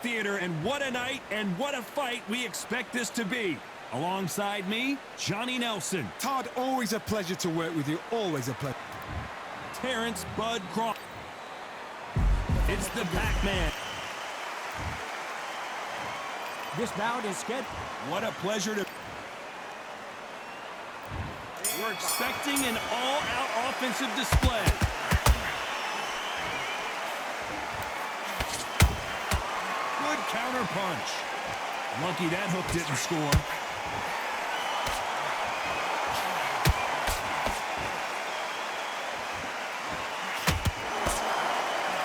theater, and what a night and what a fight we expect this to be. Alongside me, Johnny Nelson. Todd, always a pleasure to work with you. Always a pleasure. Terence Bud Crawford. It's the Pac-Man. This bout is scheduled. What a pleasure to... We're expecting an all-out offensive display. Good counter punch. Lucky that hook didn't score.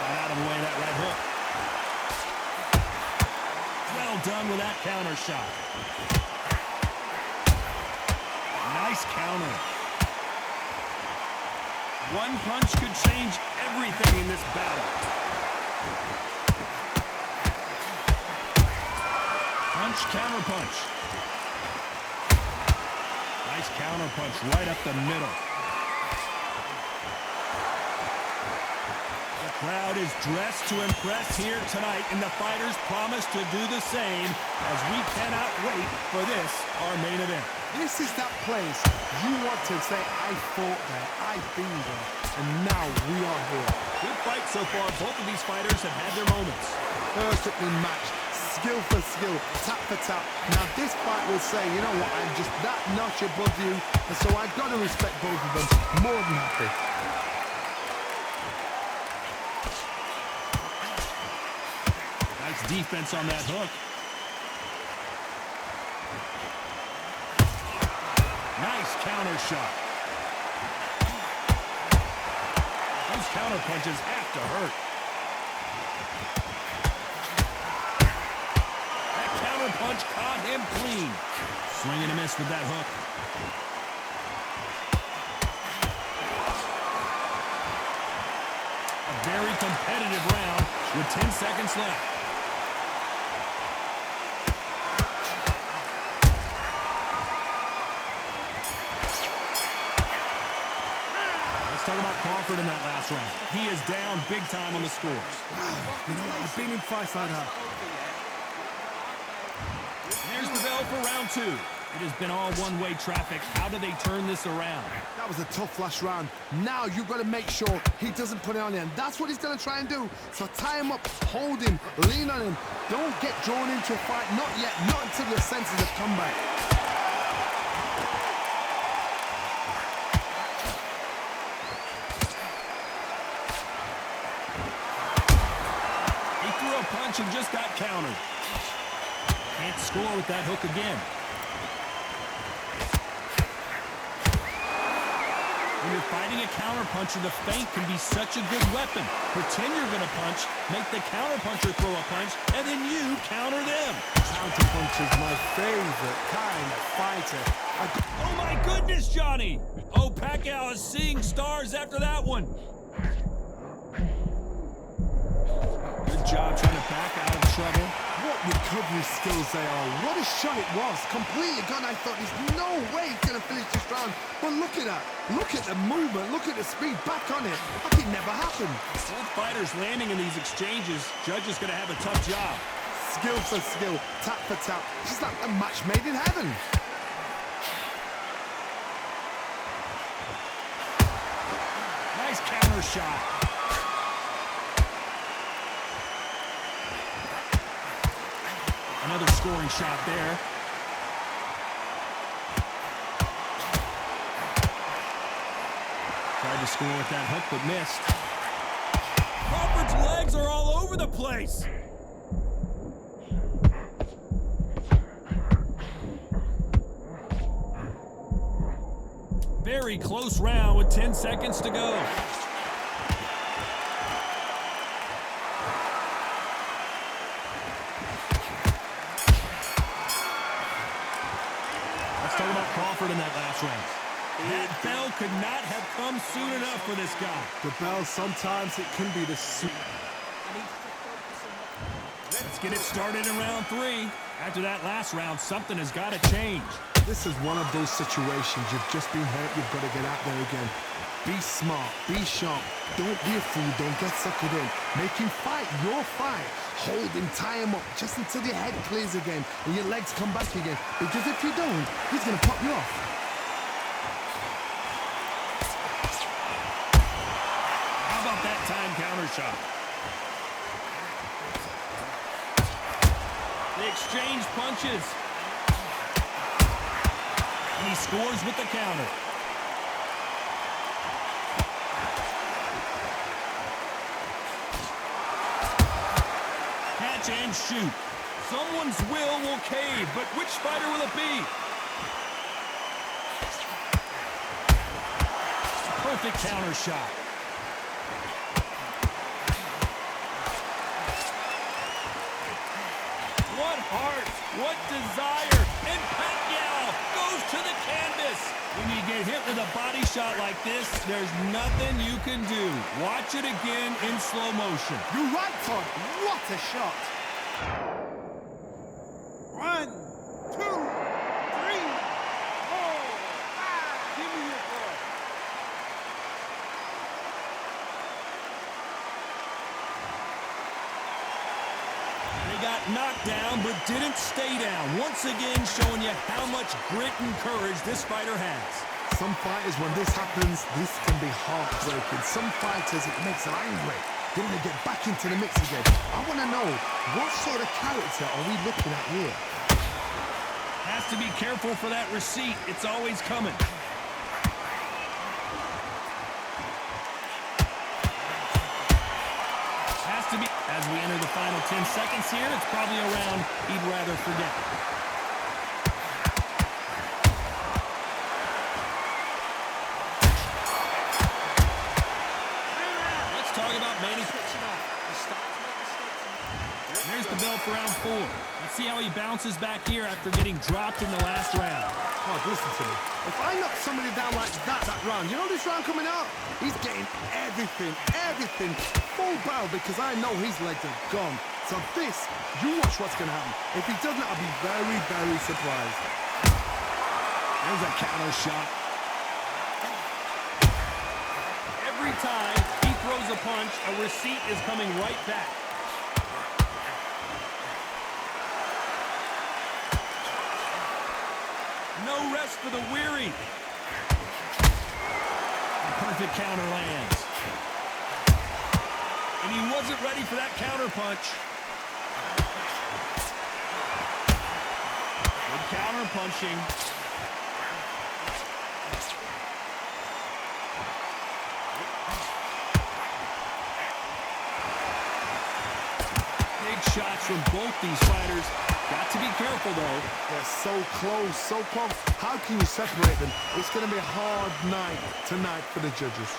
Got out of the way of that right hook. Well done with that counter shot. Nice counter. One punch could change everything in this battle. Punch, counter punch. Nice counter punch right up the middle. The crowd is dressed to impress here tonight, and the fighters promise to do the same as we cannot wait for this, our main event. This is that place you want to say, I fought there, I've been there, and now we are here. Good fight so far. Both of these fighters have had their moments. Perfectly matched, skill for skill, tap for tap. Now this fight will say, you know what, I'm just that notch above you, and so I've got to respect both of them. More than happy. Nice defense on that hook. Nice counter shot. Those counter punches have to hurt. That counter punch caught him clean. Swing and a miss with that hook. A very competitive round with 10 seconds left. Talk about Crawford in that last round. He is down big time on the scores. You know, I've been in fights like that. There's the bell for round two. It has been all one-way traffic. How do they turn this around? That was a tough last round. Now you've got to make sure he doesn't put it on you, and that's what he's going to try and do. So tie him up, hold him, lean on him. Don't get drawn into a fight. Not yet. Not until your senses have come back. Punch and just got countered. Can't score with that hook again. When you're fighting a counterpuncher, the feint can be such a good weapon. Pretend you're going to punch, make the counterpuncher throw a punch, and then you counter them. Counterpunch is my favorite kind of fighter. Oh my goodness, Johnny! Oh, Pacquiao is seeing stars after that one. Good job trying to back out of trouble. What recovery skills they are. What a shot it was. Completely gone. I thought there's no way he's going to finish this round. But look at that. Look at the movement. Look at the speed. Back on it. Like it never happened. Both fighters landing in these exchanges. Judge is going to have a tough job. Skill for skill. Tap for tap. It's like a match made in heaven. Nice counter shot. Another scoring shot there. Tried to score with that hook, but missed. Crawford's legs are all over the place. Very close round with 10 seconds to go. Talk about Crawford in that last round. That bell could not have come soon enough for this guy. The bell, sometimes it can be the suit. Let's get it started in round three. After that last round, something has got to change. This is one of those situations. You've just been hurt. You've got to get out there again. Be smart, be sharp. Don't be a fool, don't get suckered in. Make him fight your fight. Hold him, tie him up, just until your head clears again and your legs come back again. Because if you don't, he's going to pop you off. How about that time counter shot? They exchange punches. And he scores with the counter. Catch and shoot. Someone's will cave, but which fighter will it be? Perfect counter shot. What heart, what desire, and Pacquiao goes to the canvas. When you get hit with a body shot like this, there's nothing you can do. Watch it again in slow motion. You're right, Todd. What a shot. 1, 2, 3, 4, 5. Give me your ball. They got knocked down, but didn't stay down. Once again, showing you how much grit and courage this fighter has. Some fighters, when this happens, this can be heartbreaking. Some fighters, it makes them angry. They want to get back into the mix again. I want to know, what sort of character are we looking at here? Has to be careful for that receipt. It's always coming. Has to be. As we enter the final 10 seconds here, it's probably a round he'd rather forget. Let's talk about Manny. There's the bell for round 4. Let's see how he bounces back here after getting dropped in the last round. Oh, listen to me. If I knock somebody down like that round, you know this round coming out? He's getting everything, full barrel, because I know his legs are gone. So this, you watch what's going to happen. If he doesn't, I'll be very, very surprised. There's a counter shot. Every time he throws a punch, a receipt is coming right back. No rest for the weary. A perfect counter lands. And he wasn't ready for that counter punch. Good counter punching. Big shots from both these fighters. Got to be careful, though. They're so close, so close. How can you separate them? It's going to be a hard night tonight for the judges.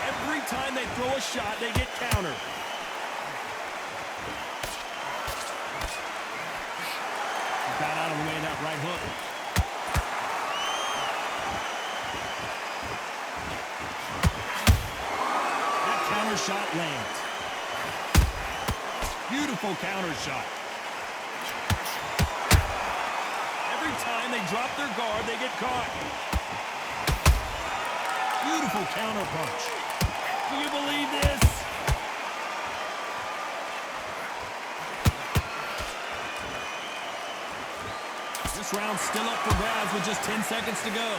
Every time they throw a shot, they get countered. Got out of the way of that right hook. That counter shot lands. Beautiful counter shot. Every time they drop their guard, they get caught. Beautiful counter punch. Do you believe this? This round's still up for grabs with just 10 seconds to go.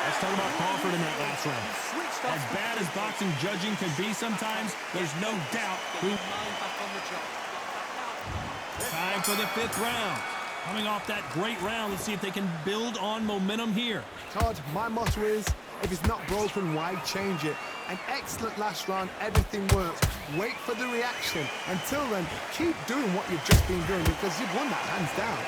Let's talk about Crawford in that last round. As bad as boxing judging can be sometimes, there's no doubt who... Time for the 5th round. Coming off that great round, let's see if they can build on momentum here. Todd, my motto is, if it's not broken, why change it? An excellent last round, everything works. Wait for the reaction. Until then, keep doing what you've just been doing, because you've won that hands down.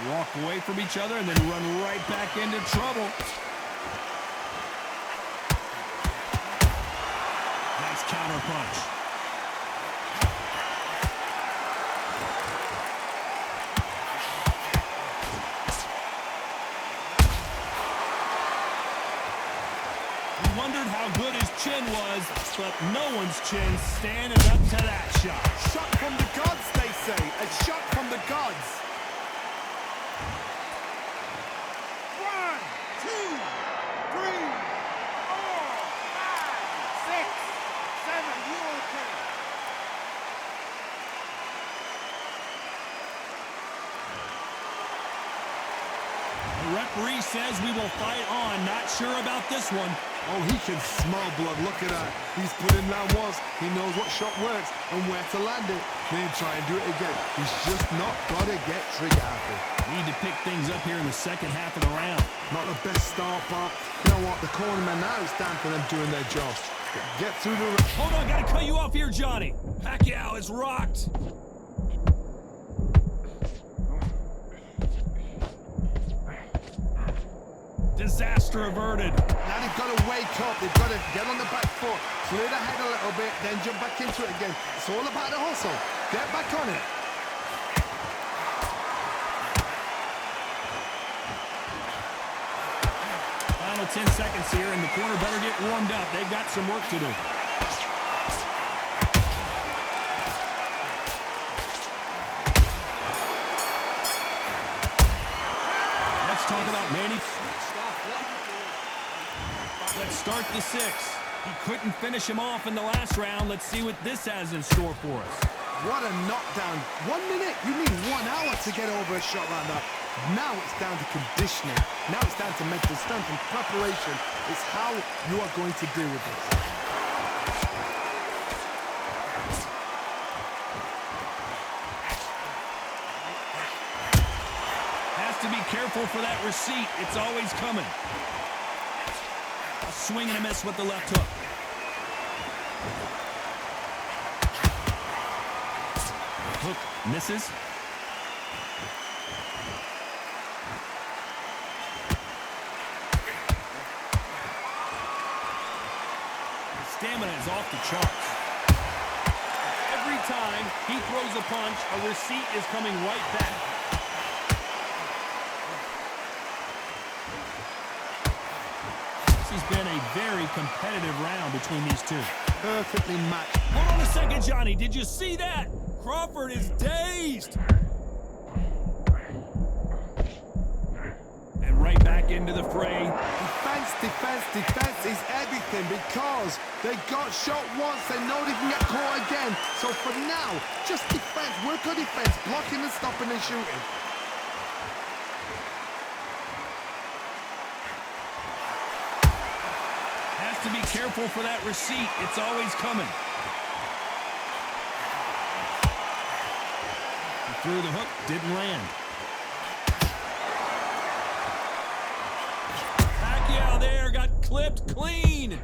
Walk away from each other and then run right back into trouble. Nice counter punch. chin was, but no one's chin standing up to that shot. Shot from the gods, they say. A shot from the gods. 1, 2, 3, 4, 5, 6, 7. You okay? The referee says we will fight on. Not sure about this one. Oh, he can smell blood. Look at that. He's put in that once. He knows what shot works and where to land it. Then try and do it again. He's just not got to get trigger happy. Need to pick things up here in the second half of the round. Not the best start, but you know what? The cornerman now is down for them doing their job. Get through the... Hold on, gotta cut you off here, Johnny. Pacquiao is rocked. Disaster averted. Now they've got to wake up. They've got to get on the back foot, clear the head a little bit, then jump back into it again. It's all about the hustle. Get back on it. Final 10 seconds here, and the corner better get warmed up. They've got some work to do. Let's talk about Manny. Let's start the 6. He couldn't finish him off in the last round. Let's see what this has in store for us. What a knockdown. 1 minute. You need 1 hour to get over a shot like that. Now it's down to conditioning. Now it's down to mental strength and preparation. It's how you are going to deal with this. Has to be careful for that receipt. It's always coming. A swing and a miss with the left hook. Hook misses. Stamina is off the charts. Every time he throws a punch, a receipt is coming right back. This has been a very competitive round between these two. Perfectly matched. Hold on a second, Johnny. Did you see that? Crawford is dazed. And right back into the fray. Defense, defense, defense is everything because they got shot once. They know they can get caught again. So for now, just defense. Work on defense. Blocking and stopping and shooting. Has to be careful for that receipt. It's always coming. He threw the hook, didn't land. Pacquiao there got clipped clean.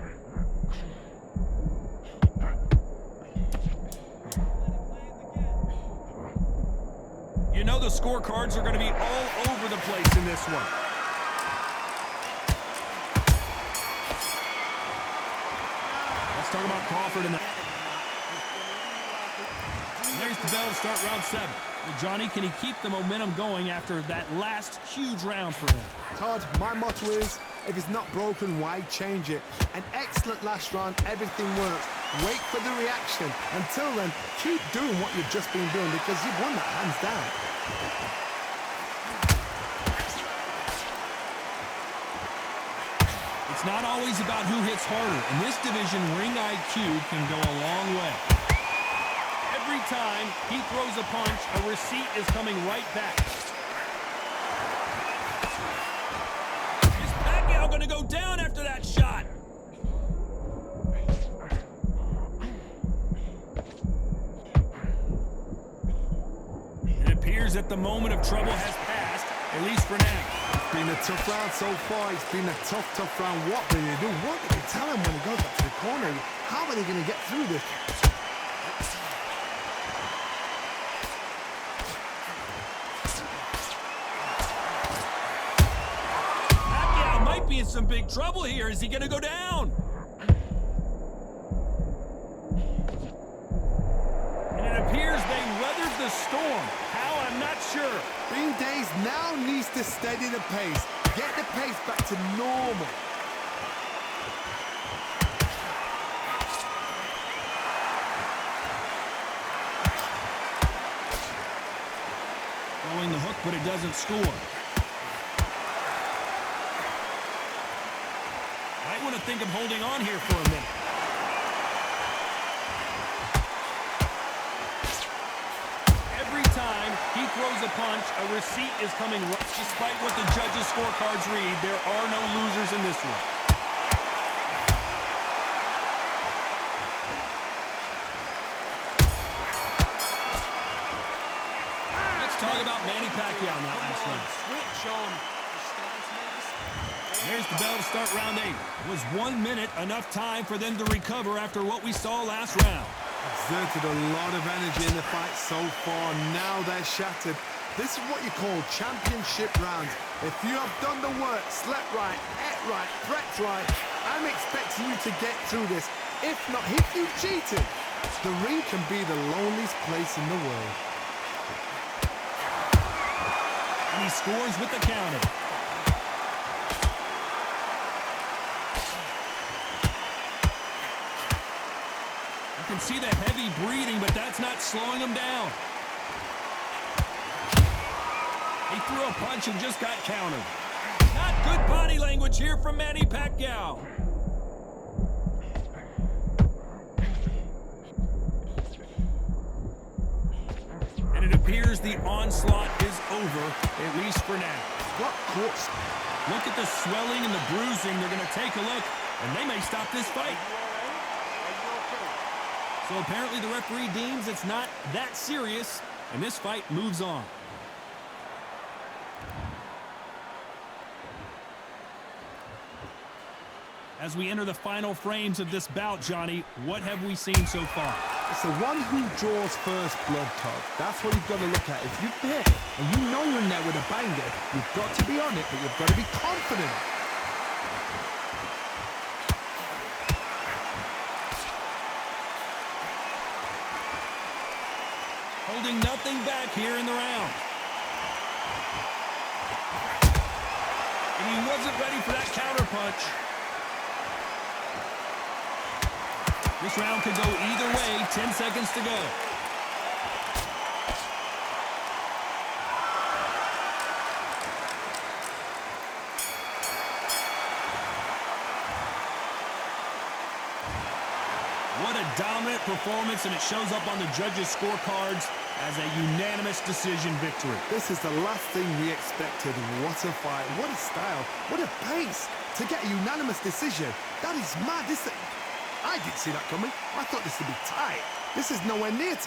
You know the scorecards are going to be all over the place in this one. Let's talk about Crawford and there's the bell to start round 7. Well, Johnny, can he keep the momentum going after that last huge round for him? Todd, my motto is, if it's not broken, why change it? An excellent last round, everything works. Wait for the reaction. Until then, keep doing what you've just been doing because you've won that hands down. It's not always about who hits harder. In this division, ring IQ can go a long way. Every time he throws a punch, a receipt is coming right back. Is Pacquiao going to go down after that shot? It appears that the moment of trouble has passed, at least for now. It's been a tough round so far. It's been a tough round. What do they do? What do they tell him when he goes back to the corner? How are they going to get through this? Pacquiao might be in some big trouble here. Is he going to go down? And it appears they weathered the storm. How, I'm not sure. Being dazed now needs to steady the pace. Get the pace back to normal. Throwing the hook, but it doesn't score. Might want to think of holding on here for a minute. Every time he throws a punch, a receipt is coming right. Despite what the judges' scorecards read, there are no losers in this one. Let's talk about Manny Pacquiao now last round. Switch on. There's the bell to start round 8. Was 1 minute enough time for them to recover after what we saw last round? Exerted a lot of energy in the fight so far. Now they're shattered. This is what you call championship rounds. If you have done the work, slept right, ate right, prepped right, I'm expecting you to get through this. If not, if you've cheated, the ring can be the loneliest place in the world. And he scores with the counter. You can see the heavy breathing, but that's not slowing him down. He threw a punch and just got countered. Not good body language here from Manny Pacquiao. And it appears the onslaught is over, at least for now. What course? Look at the swelling and the bruising. They're going to take a look, and they may stop this fight. So apparently the referee deems it's not that serious, and this fight moves on. As we enter the final frames of this bout, Johnny, what have we seen so far? It's the one who draws first blood, Todd. That's what you've got to look at. If you're there and you know you're in there with a banger, you've got to be on it, but you've got to be confident. Holding nothing back here in the round. And he wasn't ready for that counter punch. This round could go either way. 10 seconds to go. What a dominant performance, and it shows up on the judges' scorecards as a unanimous decision victory. This is the last thing we expected. What a fight, what a style, what a pace to get a unanimous decision. That is mad. I didn't see that coming. I thought this would be tight. This is nowhere near tight.